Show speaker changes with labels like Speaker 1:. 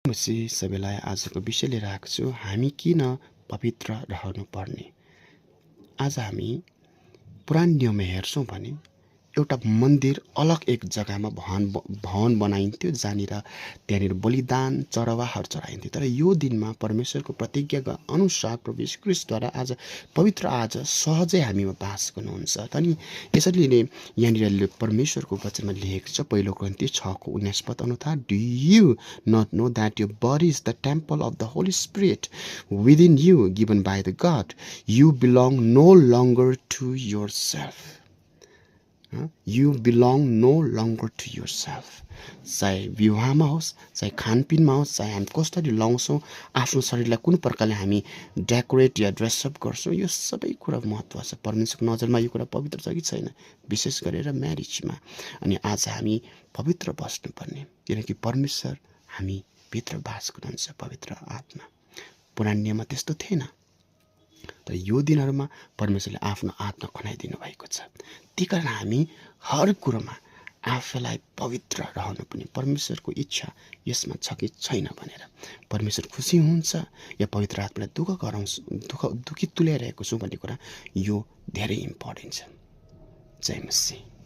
Speaker 1: मसी सबैलाई आजको विषय लिएर आएको छु। हामी किन पवित्र रहनु पर्ने? आज हामी पुरानो नियममा हेर्छौँ भने एउटा मन्दिर अलग एक जग्गामा भवन बनाइन्थ्यो, त्यहाँनिर बलिदान चरवाहहरू चढाइन्थ्यो। तर यो दिनमा परमेश्वरको प्रतिज्ञाका अनुसार प्रभु यीशु ख्रीष्टद्वारा आज पवित्र आज सहजै हामीमा बास गर्नुहुन्छ। अनि यसरी नै यहाँनिर परमेश्वरको वचनमा लेखेको छ, पहिलो कोरिन्थी 6:19 अनुसार, do you not know that your body is the temple of the Holy Spirit within you given by the God, you belong no longer to your self. You belong no longer to yourself। चाहे विवाहमा होस्, चाहे खानपिनमा होस्, चाहे हामी कसरी लाउँछौँ, आफ्नो शरीरलाई कुन प्रकारले हामी डेकोरेट या ड्रेसअप गर्छौँ, यो सबै कुरा महत्त्व छ। परमेश्वरको नजरमा यो कुरा पवित्र छ कि छैन, विशेष गरेर म्यारिजमा। अनि आज हामी पवित्र बस्नुपर्ने, किनकि परमेश्वर हामी भित्र बास गर्नुहुन्छ, पवित्र आत्मा। पुरानो नियममा त्यस्तो थिएन, तर यो दिनहरूमा परमेश्वरले आफ्नो आत्मा खनाइदिनु भएको छ। त्यही कारण हामी हर कुरोमा आफूलाई पवित्र रहनु पनि परमेश्वरको इच्छा यसमा छ कि छैन भनेर। परमेश्वर खुसी हुन्छ या पवित्र आत्मालाई दुःखी तुल्याइरहेको छु भन्ने कुरा यो धेरै इम्पोर्टेन्ट छ। जय मसीह।